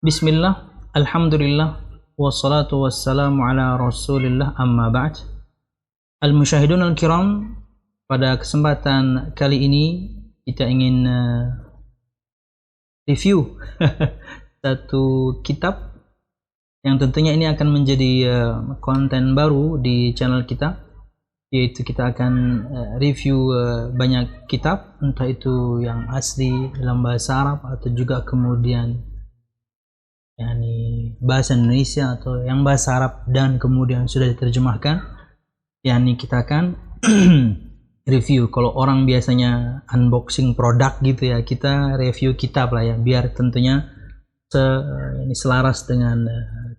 Bismillah, Alhamdulillah, wassalatu wassalamu ala rasulillah, amma ba'd. Al-musyahidun al-kiram, pada kesempatan kali ini kita ingin review satu kitab yang tentunya ini akan menjadi konten baru di channel kita, yaitu kita akan review banyak kitab, entah itu yang asli dalam bahasa Arab atau juga kemudian bahasa Indonesia atau yang bahasa Arab dan kemudian sudah diterjemahkan. Kita akan review. Kalau orang biasanya unboxing produk gitu ya, kita review kitab lah ya, biar tentunya selaras dengan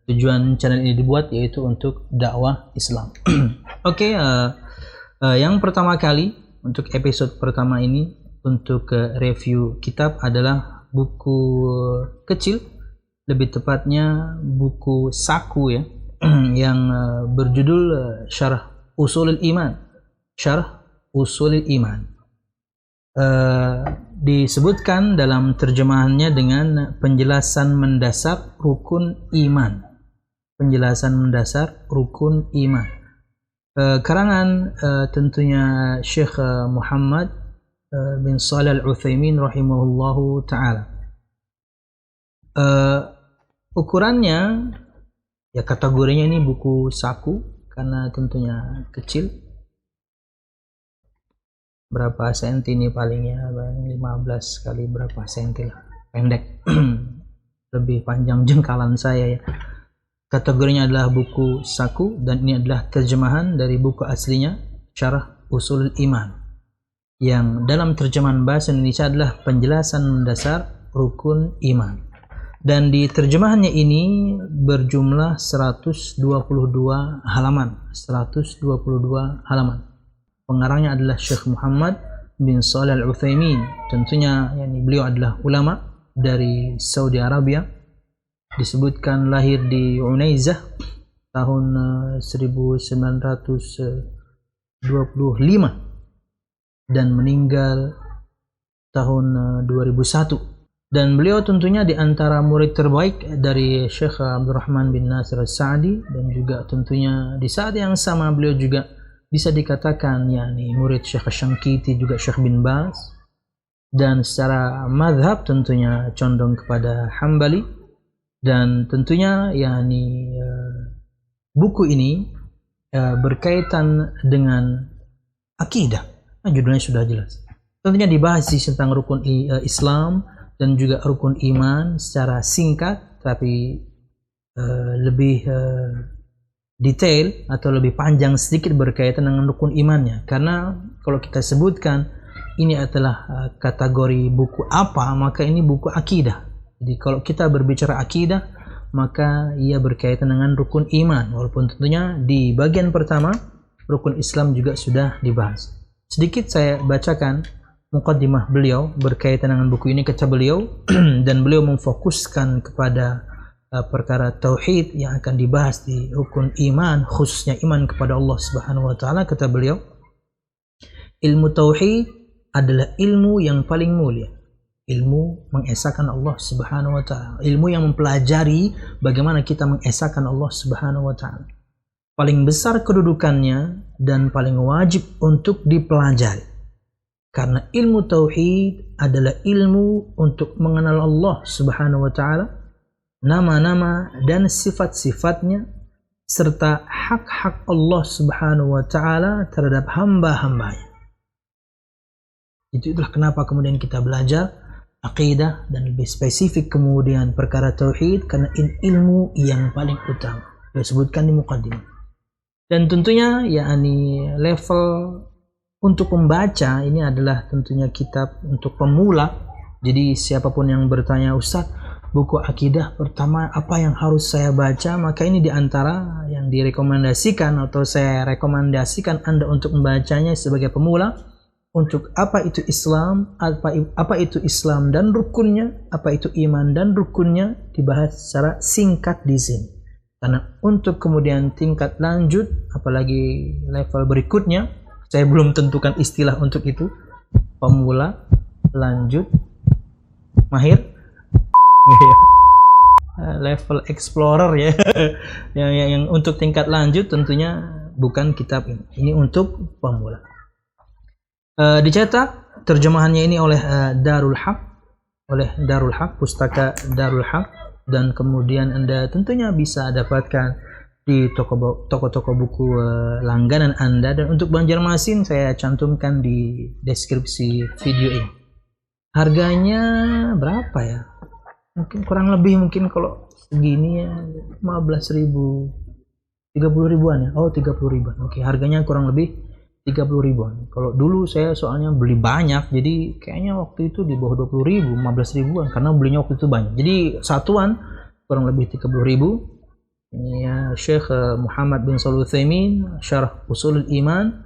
tujuan channel ini dibuat, yaitu untuk dakwah Islam. Oke, yang pertama kali untuk episode pertama ini untuk review kitab adalah buku kecil, lebih tepatnya buku saku ya, yang berjudul Syarh Ushulul Iman. Syarh Ushulul Iman. Disebutkan dalam terjemahannya dengan penjelasan mendasar rukun iman. Penjelasan mendasar rukun iman. Karangan tentunya Syekh Muhammad bin Shalih Al-Utsaimin rahimahullahu ta'ala. Ukurannya ya, kategorinya ini buku saku karena tentunya kecil. Berapa senti ini palingnya? 15 kali berapa senti lah, pendek. Lebih panjang jengkalan saya ya. Kategorinya adalah buku saku dan ini adalah terjemahan dari buku aslinya Syarh Ushulul Iman, yang dalam terjemahan bahasa Indonesia adalah penjelasan mendasar rukun iman. Dan di terjemahannya ini berjumlah 122 halaman. 122 halaman. Pengarangnya adalah Syekh Muhammad bin Shalih Al-Utsaimin. Tentunya beliau adalah ulama dari Saudi Arabia. Disebutkan lahir di Unaizah tahun 1925 dan meninggal tahun 2001. Dan beliau tentunya di antara murid terbaik dari Syekh Abdurrahman bin Nasir As-Sa'di, dan juga tentunya di saat yang sama beliau juga bisa dikatakan murid Syekh Syankiti, juga Syekh bin Baz, dan secara madhab tentunya condong kepada Hambali. Dan tentunya buku ini berkaitan dengan akidah. Judulnya sudah jelas. Tentunya dibahas tentang rukun Islam dan juga rukun iman secara singkat, tapi lebih detail atau lebih panjang sedikit berkaitan dengan rukun imannya. Karena kalau kita sebutkan ini adalah kategori buku apa, maka ini buku akidah. Jadi kalau kita berbicara akidah, maka ia berkaitan dengan rukun iman. Walaupun tentunya di bagian pertama rukun Islam juga sudah dibahas. Sedikit saya bacakan muqaddimah beliau berkaitan dengan buku ini, kata beliau, dan beliau memfokuskan kepada perkara tauhid yang akan dibahas di rukun iman, khususnya iman kepada Allah Subhanahu wa taala. Kata beliau, ilmu tauhid adalah ilmu yang paling mulia. Ilmu mengesahkan Allah Subhanahu wa taala, ilmu yang mempelajari bagaimana kita mengesahkan Allah Subhanahu wa taala. Paling besar kedudukannya dan paling wajib untuk dipelajari. Karena ilmu tauhid adalah ilmu untuk mengenal Allah Subhanahu wa taala, nama-nama dan sifat-sifatnya, serta hak-hak Allah Subhanahu wa taala terhadap hamba-hambanya. Itulah kenapa kemudian kita belajar akidah dan lebih spesifik kemudian perkara tauhid, karena ini ilmu yang paling utama. Disebutkan di muqaddimah. Dan tentunya level untuk membaca ini adalah tentunya kitab untuk pemula. Jadi siapapun yang bertanya, Ustaz, buku akidah pertama apa yang harus saya baca? Maka ini diantara yang direkomendasikan atau saya rekomendasikan Anda untuk membacanya sebagai pemula. Untuk apa itu Islam, apa itu Islam dan rukunnya, apa itu iman dan rukunnya, dibahas secara singkat di sini. Karena untuk kemudian tingkat lanjut, apalagi level berikutnya, saya belum tentukan istilah untuk itu. Pemula, lanjut, mahir. level explorer ya. yang untuk tingkat lanjut tentunya bukan kitab ini. Ini untuk pemula. Dicetak terjemahannya ini oleh Darul Haq, pustaka Darul Haq, dan kemudian Anda tentunya bisa dapatkan di toko-toko buku langganan Anda, dan untuk Banjarmasin saya cantumkan di deskripsi video ini. Harganya berapa ya? Mungkin kurang lebih, mungkin kalau segini ya 15.000, 30 ribuan ya. Oh, 30 ribuan. Oke, harganya kurang lebih 30 ribuan. Kalau dulu saya soalnya beli banyak, jadi kayaknya waktu itu di bawah 20 ribu, 15 ribuan, karena belinya waktu itu banyak. Jadi satuan kurang lebih 30 ribu. Ini ya Syekh Muhammad bin Shalih Al-Utsaimin, Syarah Ushulul Iman,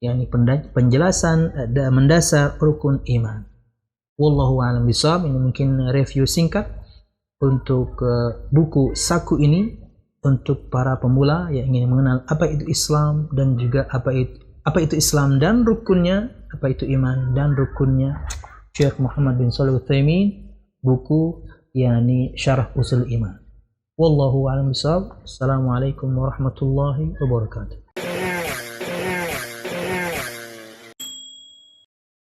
yakni penjelasan mendasar rukun iman. Wallahu a'lam bishawab. Ini mungkin review singkat untuk buku saku ini untuk para pemula yang ingin mengenal apa itu Islam dan juga apa itu Islam dan rukunnya, apa itu iman dan rukunnya. Syekh Muhammad bin Shalih Al-Utsaimin, buku yakni Syarah Ushul Iman. Wallahu a'lam bishawab. Assalamualaikum warahmatullahi wabarakatuh.